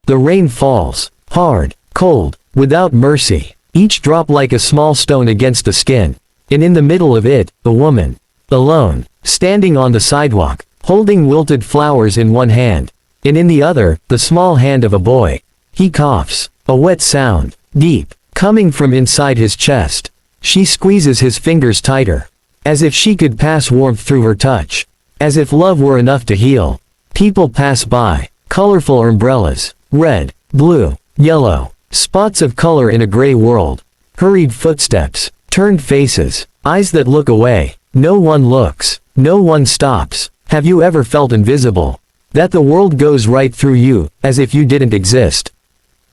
The rain falls, hard, cold, without mercy, each drop like a small stone against the skin. And in the middle of it, a woman. Alone, standing on the sidewalk, holding wilted flowers in one hand. And in the other, the small hand of a boy. He coughs. A wet sound, deep, coming from inside his chest. She squeezes his fingers tighter. As if she could pass warmth through her touch. As if love were enough to heal. People pass by. Colorful umbrellas. Red, blue, yellow. Spots of color in a gray world. Hurried footsteps. Turned faces. Eyes that look away. No one looks. No one stops. Have you ever felt invisible? That the world goes right through you, as if you didn't exist.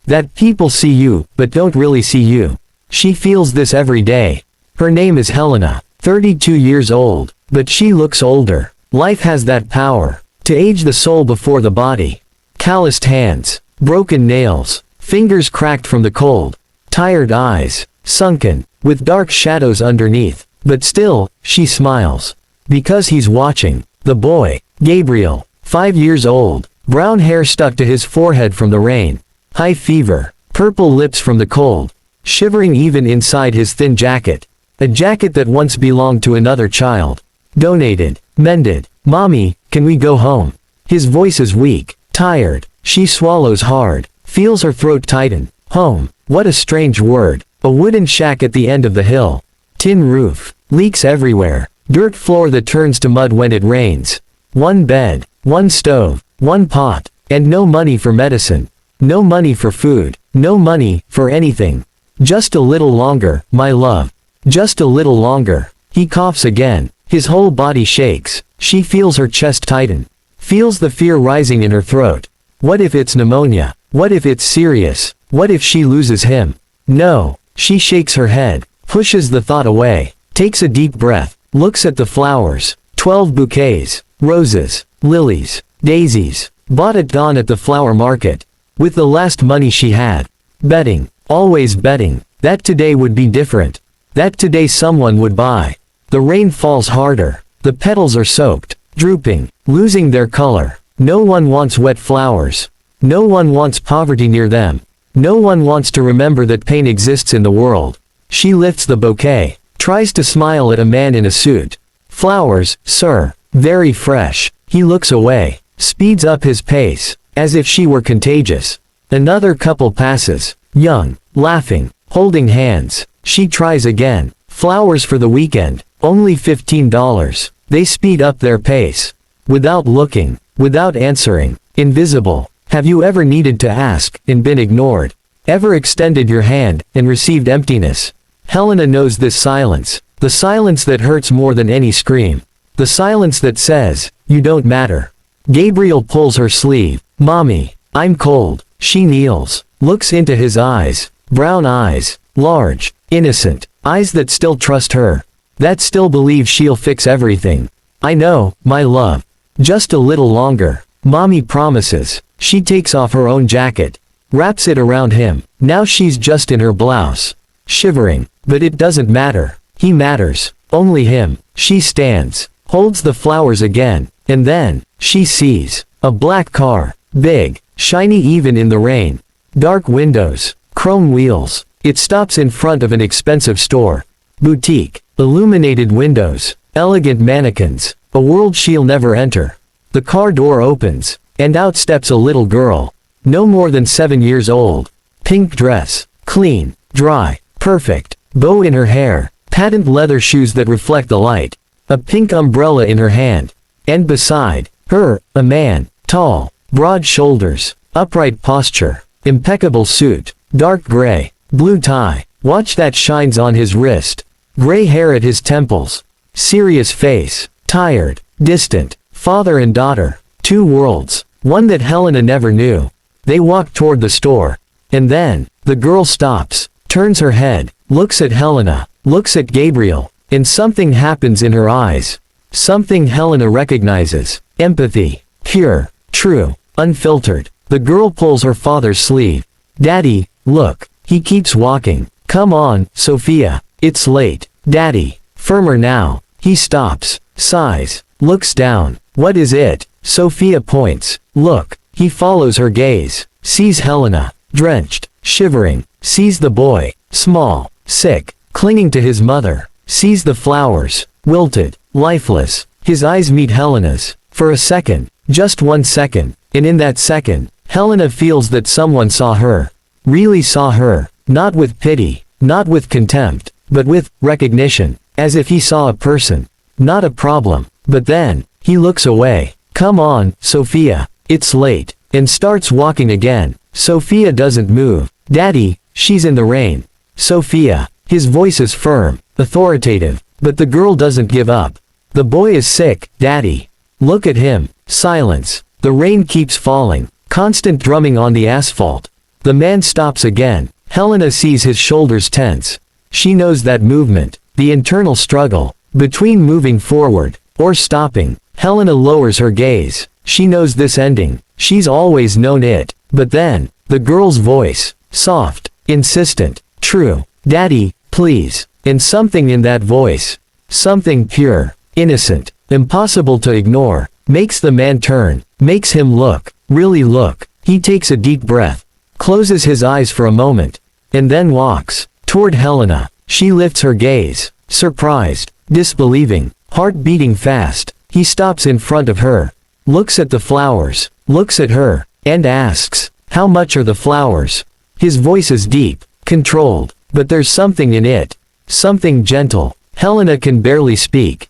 That people see you, but don't really see you. She feels this every day. Her name is Helena, 32 years old, but she looks older. Life has that power, to age the soul before the body. Calloused hands, broken nails, fingers cracked from the cold, tired eyes, sunken, with dark shadows underneath. But still, she smiles. Because he's watching. The boy, Gabriel, 5 years old, brown hair stuck to his forehead from the rain. High fever, purple lips from the cold, shivering even inside his thin jacket. A jacket that once belonged to another child. Donated, mended. Mommy, can we go home? His voice is weak, tired. She swallows hard, feels her throat tighten. Home, what a strange word. A wooden shack at the end of the hill. Tin roof, leaks everywhere. Dirt floor that turns to mud when it rains. One bed, one stove, one pot, and no money for medicine. No money for food, no money for anything. Just a little longer, my love. Just a little longer. He coughs again. His whole body shakes. She feels her chest tighten. Feels the fear rising in her throat. What if it's pneumonia? What if it's serious? What if she loses him? No. She shakes her head, pushes the thought away, takes a deep breath, looks at the flowers. 12 bouquets, roses, lilies, daisies, bought at dawn at the flower market. With the last money she had. Betting, always betting, that today would be different. That today someone would buy. The rain falls harder. The petals are soaked, drooping, losing their color. No one wants wet flowers. No one wants poverty near them. No one wants to remember that pain exists in the world. She lifts the bouquet, tries to smile at a man in a suit. Flowers, sir, very fresh. He looks away, speeds up his pace, as if she were contagious. Another couple passes, young, laughing, holding hands. She tries again. Flowers for the weekend, only $15. They speed up their pace. Without looking, without answering, invisible. Have you ever needed to ask, and been ignored? Ever extended your hand, and received emptiness? Helena knows this silence. The silence that hurts more than any scream. The silence that says, you don't matter. Gabriel pulls her sleeve. Mommy, I'm cold. She kneels, looks into his eyes. Brown eyes, large, innocent, eyes that still trust her. That still believe she'll fix everything. I know, my love. Just a little longer. Mommy promises. She takes off her own jacket, wraps it around him. Now she's just in her blouse. Shivering, but it doesn't matter. He matters. Only him. She stands, holds the flowers again, and then, she sees a black car. Big, shiny even in the rain. Dark windows, chrome wheels. It stops in front of an expensive store. Boutique, illuminated windows, elegant mannequins, a world she'll never enter. The car door opens, and out steps a little girl. No more than 7 years old. Pink dress, clean, dry, perfect, bow in her hair, patent leather shoes that reflect the light. A pink umbrella in her hand. And beside her, a man, tall, broad shoulders, upright posture, impeccable suit, dark gray, blue tie, watch that shines on his wrist, gray hair at his temples, serious face, tired, distant, father and daughter, two worlds, one that Helena never knew. They walk toward the store, and then, the girl stops, turns her head, looks at Helena, looks at Gabriel, and something happens in her eyes. Something Helena recognizes. Empathy. Pure, true, unfiltered. The girl pulls her father's sleeve. Daddy, look. He keeps walking. Come on, Sophia. It's late. Daddy. Firmer now. He stops, sighs, looks down. What is it? Sophia points. Look. He follows her gaze. sees Helena, drenched, shivering, sees the boy, small, sick, clinging to his mother, sees the flowers, wilted, lifeless. His eyes meet Helena's, for a second, just 1 second, and in that second, Helena feels that someone saw her. Really saw her, not with pity, not with contempt, but with recognition, as if he saw a person, not a problem. But then, he looks away. Come on, Sophia, it's late, and starts walking again. Sophia doesn't move. Daddy, she's in the rain. Sophia, his voice is firm, authoritative, but the girl doesn't give up. The boy is sick, Daddy. Look at him. Silence. The rain keeps falling, constant drumming on the asphalt. The man stops again. Helena sees his shoulders tense. She knows that movement, the internal struggle, between moving forward, or stopping. Helena lowers her gaze. She knows this ending. She's always known it. But then, the girl's voice, soft, insistent, true. Daddy, please. And something in that voice, something pure, innocent, impossible to ignore, makes the man turn, makes him look, really look. He takes a deep breath, closes his eyes for a moment, and then walks toward Helena. She lifts her gaze, surprised, disbelieving, heart beating fast. He stops in front of her, looks at the flowers, looks at her, and asks, "How much are the flowers?" His voice is deep, controlled, but there's something in it, something gentle. Helena can barely speak.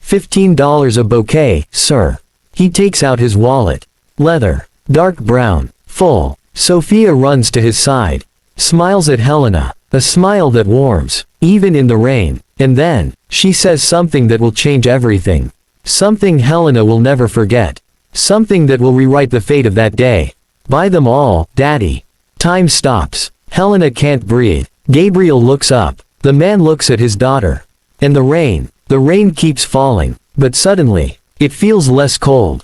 $15 a bouquet, sir." He takes out his wallet. Leather, dark brown, full. Sophia runs to his side, smiles at Helena, a smile that warms, even in the rain, and then, she says something that will change everything. Something Helena will never forget. Something that will rewrite the fate of that day. "Buy them all, Daddy." Time stops. Helena can't breathe. Gabriel looks up. The man looks at his daughter. And the rain keeps falling, but suddenly, it feels less cold.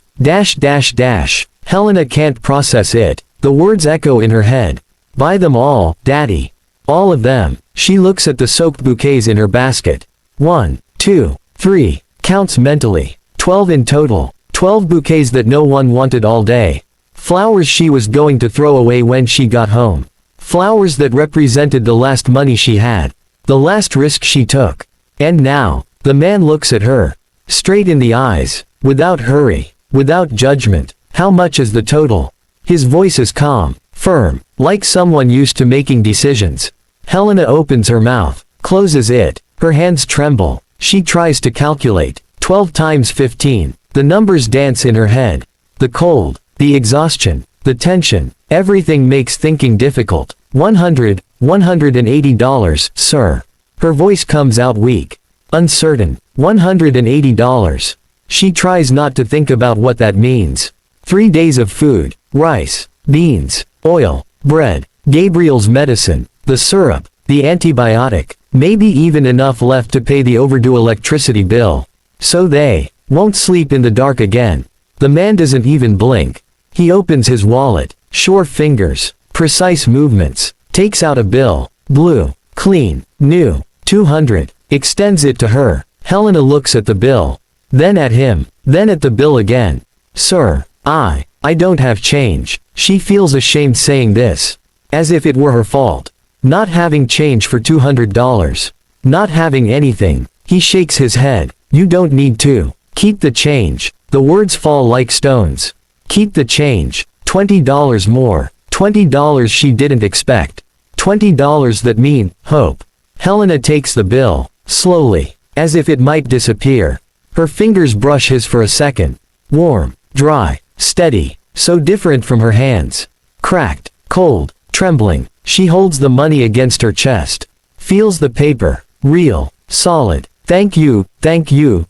Helena can't process it. The words echo in her head. "Buy them all, Daddy. All of them." She looks at the soaked bouquets in her basket. 1, 2, 3, counts mentally. 12 in total. 12 bouquets that no one wanted all day. Flowers she was going to throw away when she got home. Flowers that represented the last money she had. The last risk she took. And now, the man looks at her, straight in the eyes, without hurry, without judgment. "How much is the total?" His voice is calm, firm, like someone used to making decisions. Helena opens her mouth, closes it, her hands tremble. She tries to calculate. 12 times 15. The numbers dance in her head. The cold, the exhaustion, the tension, everything makes thinking difficult. $180, sir." Her voice comes out weak, uncertain. $180. She tries not to think about what that means. 3 days of food, rice, beans, oil, bread, Gabriel's medicine, the syrup, the antibiotic, maybe even enough left to pay the overdue electricity bill. So they won't sleep in the dark again. The man doesn't even blink. He opens his wallet, sure fingers, precise movements, takes out a bill, blue, clean, new, 200, extends it to her. Helena looks at the bill, then at him, then at the bill again. "Sir, I don't have change." She feels ashamed saying this, as if it were her fault. Not having change for $200. Not having anything. He shakes his head. "You don't need to. Keep the change." The words fall like stones. Keep the change. $20 more. $20 she didn't expect. $20 that mean hope. Helena takes the bill, slowly, as if it might disappear. Her fingers brush his for a second. Warm, dry, steady, so different from her hands. Cracked, cold, trembling. She holds the money against her chest. Feels the paper, real, solid. Thank you,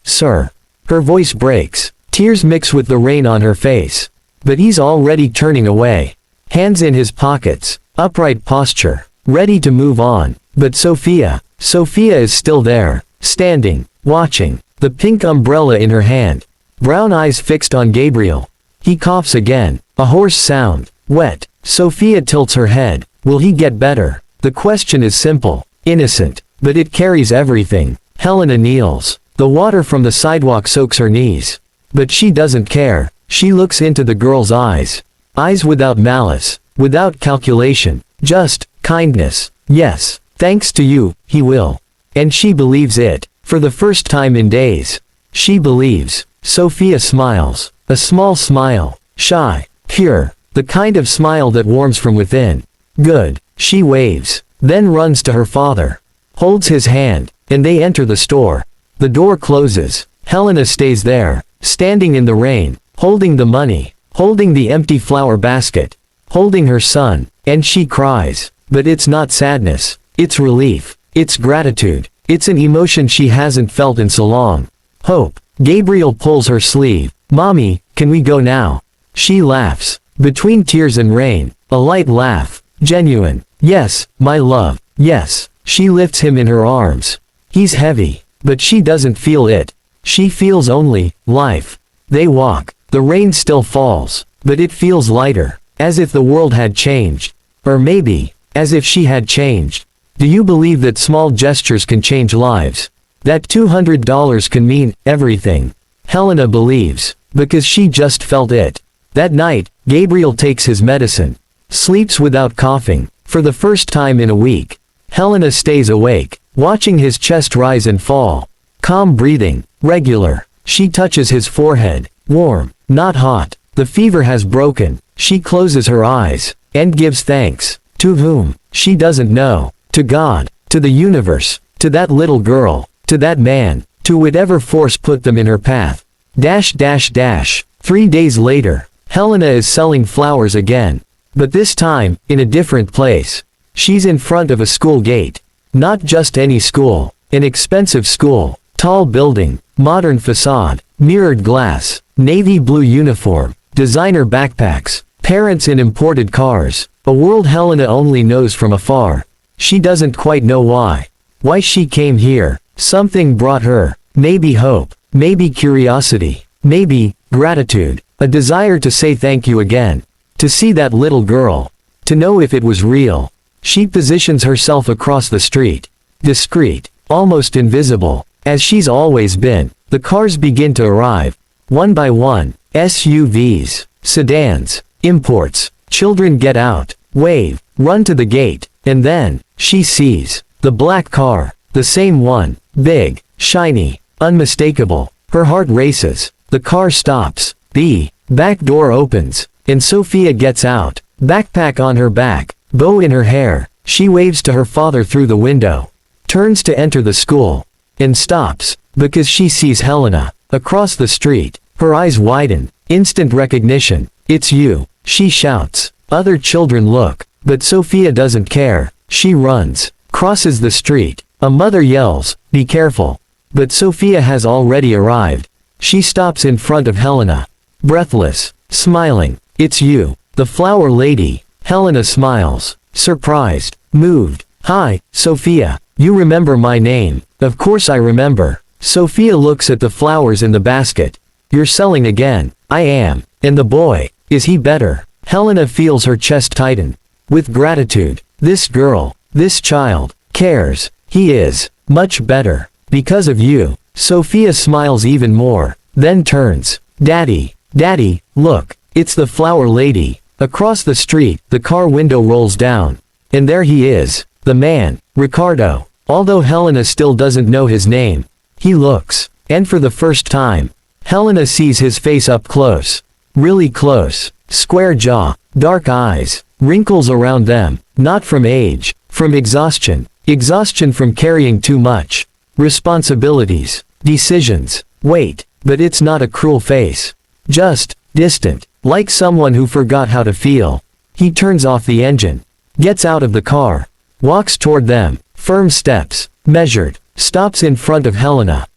sir." Her voice breaks. Tears mix with the rain on her face. But he's already turning away. Hands in his pockets, upright posture, ready to move on. But Sophia is still there, standing, watching, the pink umbrella in her hand. Brown eyes fixed on Gabriel. He coughs again, a hoarse sound, wet. Sophia tilts her head. Will he get better? The question is simple, innocent, but it carries everything. Helena kneels. The water from the sidewalk soaks her knees. But she doesn't care. She looks into the girl's eyes. Eyes without malice, without calculation, just kindness. Yes, thanks to you, he will. And she believes it. For the first time in days. She believes. Sophia smiles. A small smile. Shy. Pure. The kind of smile that warms from within. Good. She waves. Then runs to her father. Holds his hand. And they enter the store. The door closes. Helena stays there. Standing in the rain. Holding the money. Holding the empty flower basket. Holding her son. And she cries. But it's not sadness. It's relief. It's gratitude. It's an emotion she hasn't felt in so long. Hope. Gabriel pulls her sleeve. Mommy, can we go now? She laughs. Between tears and rain. A light laugh. Genuine. Yes, my love. Yes. She lifts him in her arms. He's heavy. But she doesn't feel it. She feels only life. They walk. The rain still falls. But it feels lighter. As if the world had changed. Or maybe, as if she had changed. Do you believe that small gestures can change lives? That $200 can mean everything. Helena believes, because she just felt it. That night, Gabriel takes his medicine. Sleeps without coughing, for the first time in a week. Helena stays awake, watching his chest rise and fall. Calm breathing, regular. She touches his forehead. Warm, not hot. The fever has broken. She closes her eyes, and gives thanks. To whom? She doesn't know. To God, to the universe, to that little girl, to that man, to whatever force put them in her path. 3 days later, Helena is selling flowers again. But this time, in a different place. She's in front of a school gate. Not just any school, an expensive school, tall building, modern facade, mirrored glass, navy blue uniform, designer backpacks, parents in imported cars, a world Helena only knows from afar. She doesn't quite know why. Why she came here. Something brought her. Maybe hope. Maybe curiosity. Maybe gratitude. A desire to say thank you again. To see that little girl. To know if it was real. She positions herself across the street. Discreet. Almost invisible. As she's always been. The cars begin to arrive. One by one. SUVs. Sedans. Imports. Children get out. Wave. Run to the gate. And then, she sees the black car, the same one, big, shiny, unmistakable. Her heart races. The car stops. The back door opens, and Sophia gets out, backpack on her back, bow in her hair. She waves to her father through the window, turns to enter the school, and stops, because she sees Helena, across the street. Her eyes widen, instant recognition. It's you, she shouts. Other children look. But Sophia doesn't care. She runs, crosses the street. A mother yells, "Be careful." But Sophia has already arrived. She stops in front of Helena. Breathless, smiling. "It's you, the flower lady." Helena smiles, surprised, moved. "Hi, Sophia. You remember my name?" "Of course I remember." Sophia looks at the flowers in the basket. "You're selling again." "I am." "And the boy, is he better?" Helena feels her chest tighten. With gratitude, this girl, this child, cares. He is much better. Because of you. Sophia smiles even more, then turns. "Daddy, Daddy, look, it's the flower lady." Across the street, the car window rolls down. And there he is, the man, Ricardo. Although Helena still doesn't know his name. He looks, and for the first time, Helena sees his face up close. Really close. Square jaw, dark eyes. Wrinkles around them, not from age, from exhaustion. Exhaustion from carrying too much. Responsibilities, decisions, weight. But it's not a cruel face. Just distant, like someone who forgot how to feel. He turns off the engine, gets out of the car, walks toward them, firm steps, measured, stops in front of Helena.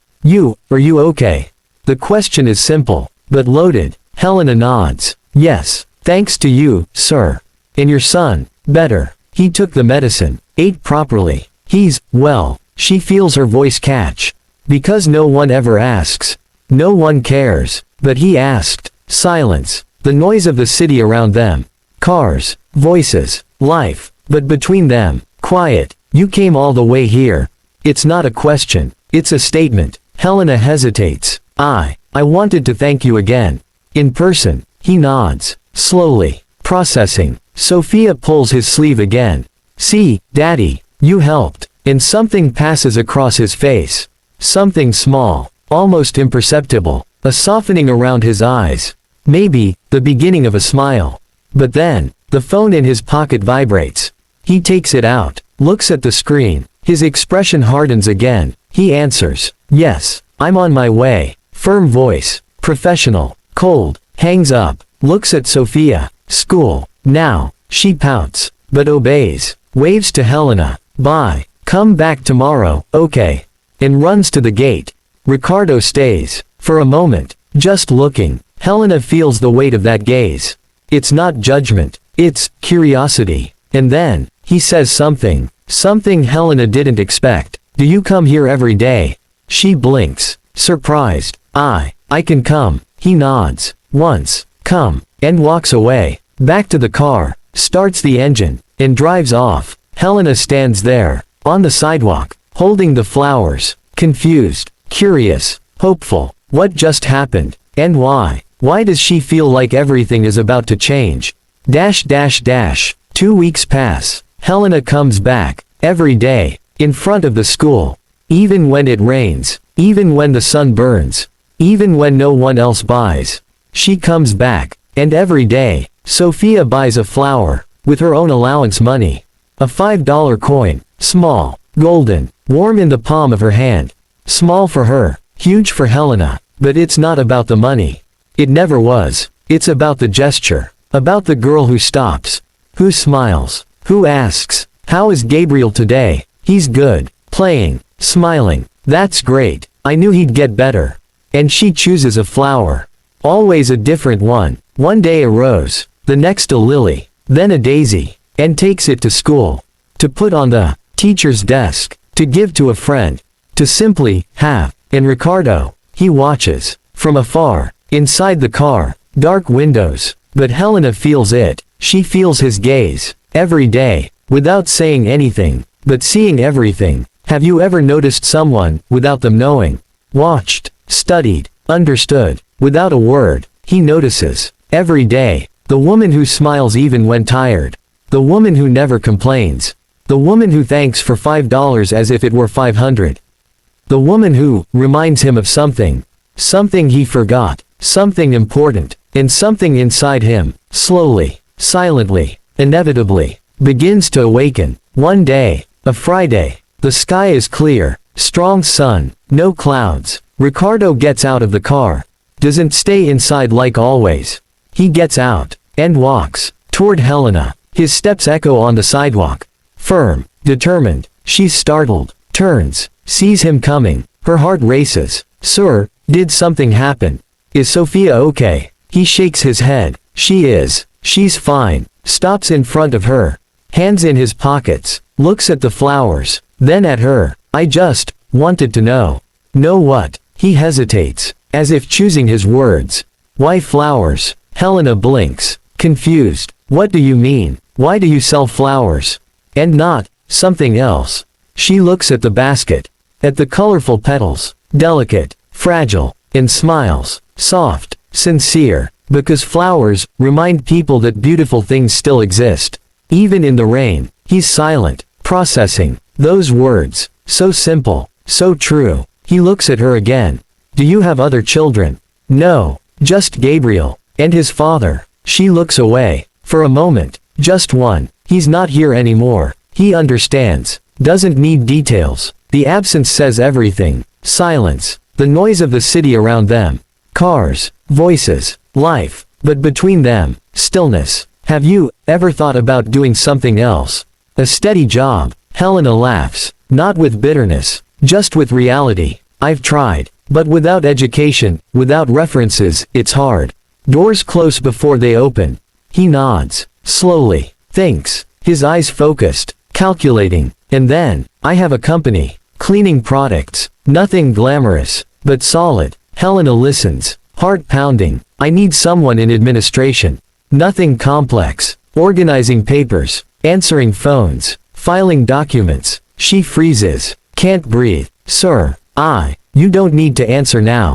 Are you okay?" The question is simple, but loaded. Helena nods. "Yes, thanks to you, sir." "And your son?" "Better. He took the medicine, ate properly. He's, well." She feels her voice catch. Because no one ever asks. No one cares. But he asked. Silence. The noise of the city around them. Cars. Voices. Life. But between them. Quiet. "You came all the way here." It's not a question. It's a statement. Helena hesitates. I wanted to thank you again. In person." He nods. Slowly. Processing. Sophia pulls his sleeve again. See, Daddy, you helped. And something passes across his face. Something small, almost imperceptible, a softening around his eyes. Maybe, the beginning of a smile. But then, the phone in his pocket vibrates. He takes it out, looks at the screen. His expression hardens again. He answers, "Yes, I'm on my way." Firm voice, professional, cold, hangs up, looks at Sophia. "School, now." She pouts, but obeys, waves to Helena. "Bye. Come back tomorrow, okay?" And runs to the gate. Ricardo stays, for a moment, just looking. Helena feels the weight of that gaze. It's not judgment, it's curiosity. And then, he says something Helena didn't expect. "Do you come here every day?" She blinks, surprised. I can come." He nods. "Once, come," and walks away. Back to the car, starts the engine, and drives off. Helena stands there, on the sidewalk, holding the flowers, confused, curious, hopeful. What just happened? And why? Why does she feel like everything is about to change? 2 weeks pass. Helena comes back, every day, in front of the school. Even when it rains, even when the sun burns, even when no one else buys. She comes back, and every day, Sophia buys a flower, with her own allowance money. A $5 coin, small, golden, warm in the palm of her hand. Small for her, huge for Helena, but it's not about the money. It never was. It's about the gesture, about the girl who stops, who smiles, who asks, "How is Gabriel today?" "He's good, playing, smiling." "That's great, I knew he'd get better." And she chooses a flower. Always a different one. One day a rose, the next a lily, then a daisy, and takes it to school. To put on the teacher's desk, to give to a friend, to simply have. And Ricardo, he watches, from afar, inside the car, dark windows, but Helena feels it. She feels his gaze, every day, without saying anything, but seeing everything. Have you ever noticed someone, without them knowing? Watched, studied, understood, without a word. He notices, every day, the woman who smiles even when tired. The woman who never complains. The woman who thanks for $5 as if it were 500. The woman who reminds him of something. Something he forgot. Something important. And something inside him, slowly, silently, inevitably, begins to awaken. One day, a Friday, the sky is clear, strong sun, no clouds. Ricardo gets out of the car. Doesn't stay inside like always. He gets out, and walks, toward Helena. His steps echo on the sidewalk. Firm, determined. She's startled, turns, sees him coming. Her heart races. "Sir, did something happen? Is Sophia okay?" He shakes his head. She is. She's fine. Stops in front of her. Hands in his pockets. Looks at the flowers. Then at her. "I just wanted to know." "Know what?" He hesitates, as if choosing his words. "Why flowers?" Helena blinks, confused. "What do you mean? Why do you sell flowers? And not something else?" She looks at the basket. At the colorful petals. Delicate, fragile, and smiles. Soft, sincere. Because flowers remind people that beautiful things still exist. Even in the rain. He's silent, processing those words. So simple, so true. He looks at her again. "Do you have other children?" "No, just Gabriel. And his father." She looks away. For a moment. Just one. He's not here anymore. He understands. Doesn't need details. The absence says everything. Silence. The noise of the city around them. Cars. Voices. Life. But between them, stillness. "Have you ever thought about doing something else? A steady job?" Helena laughs. Not with bitterness. Just with reality. "I've tried. But without education, without references, it's hard. Doors close before they open." He nods. Slowly. Thinks. His eyes focused. Calculating. "And then, I have a company. Cleaning products. Nothing glamorous. But solid." Helena listens. Heart pounding. "I need someone in administration. Nothing complex. Organizing papers. Answering phones. Filing documents." She freezes. Can't breathe. "Sir, you don't need to answer now."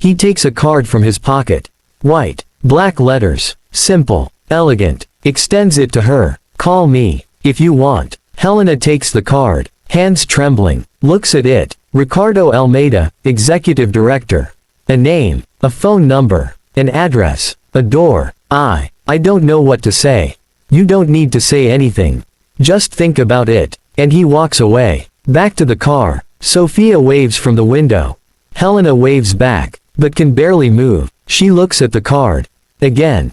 He takes a card from his pocket. White. Black letters. Simple. Elegant. extends it to her. Call me, if you want. Helena takes the card, hands trembling, looks at it. Ricardo Almeida, Executive Director. A name, a phone number, an address, a door. I don't know what to say. You don't need to say anything. Just think about it. And he walks away. Back to the car. Sophia waves from the window. Helena waves back, but can barely move. She looks at the card. Again,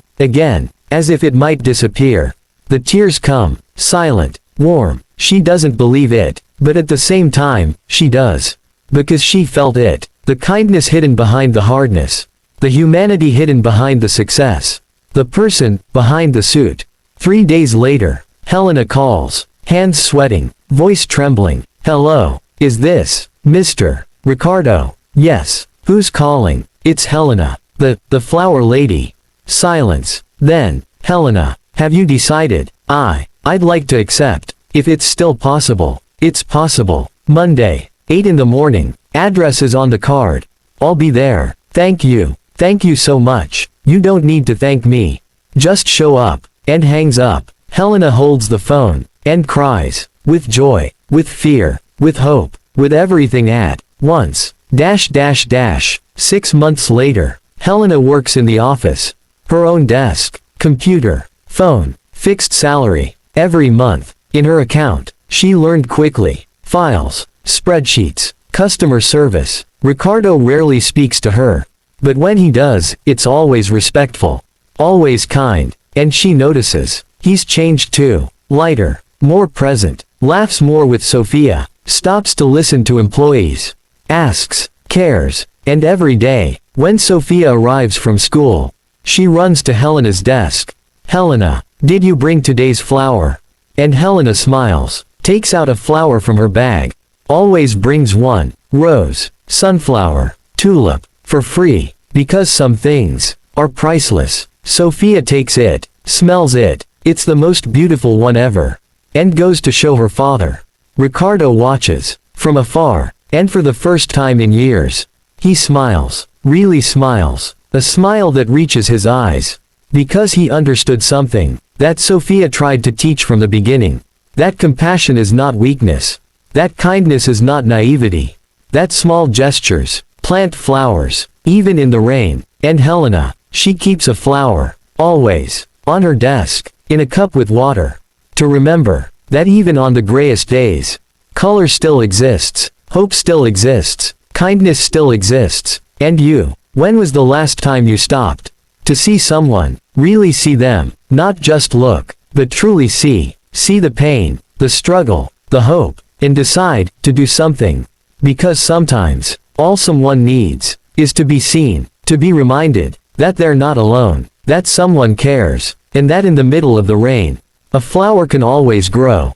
as if it might disappear. The tears come, silent, warm. She doesn't believe it, but at the same time, she does. Because she felt it. The kindness hidden behind the hardness. The humanity hidden behind the success. The person behind the suit. 3 days later, Helena calls, hands sweating, voice trembling. Hello, is this Mr. Ricardo? Yes. Who's calling? It's Helena, the flower lady. Silence. Then, Helena, have you decided? I'd like to accept, if it's still possible. It's possible. Monday, 8 in the morning. Address is on the card. I'll be there. Thank you. Thank you so much. You don't need to thank me. Just show up. And hangs up. Helena holds the phone, and cries. With joy, with fear, with hope, with everything at once. 6 months later, Helena works in the office. Her own desk, computer, phone, fixed salary, every month. In her account, she learned quickly. Files, spreadsheets, customer service. Ricardo rarely speaks to her. But when he does, it's always respectful. Always kind. And she notices. He's changed too. Lighter, more present, laughs more with Sophia, stops to listen to employees, asks, cares, and every day, when Sophia arrives from school, she runs to Helena's desk. Helena, did you bring today's flower? And Helena smiles, takes out a flower from her bag, always brings one, rose, sunflower, tulip, for free, because some things are priceless. Sophia takes it, smells it, it's the most beautiful one ever, and goes to show her father. Ricardo watches, from afar, and for the first time in years. He smiles, really smiles, a smile that reaches his eyes. Because he understood something, that Sophia tried to teach from the beginning. That compassion is not weakness. That kindness is not naivety. That small gestures, plant flowers, even in the rain. And Helena, she keeps a flower, always, on her desk, in a cup with water. To remember, that even on the grayest days, color still exists, hope still exists, kindness still exists. And you, when was the last time you stopped to see someone, really see them, not just look, but truly see the pain, the struggle, the hope, and decide to do something? Because sometimes, all someone needs is to be seen, to be reminded that they're not alone, that someone cares, and that in the middle of the rain, a flower can always grow.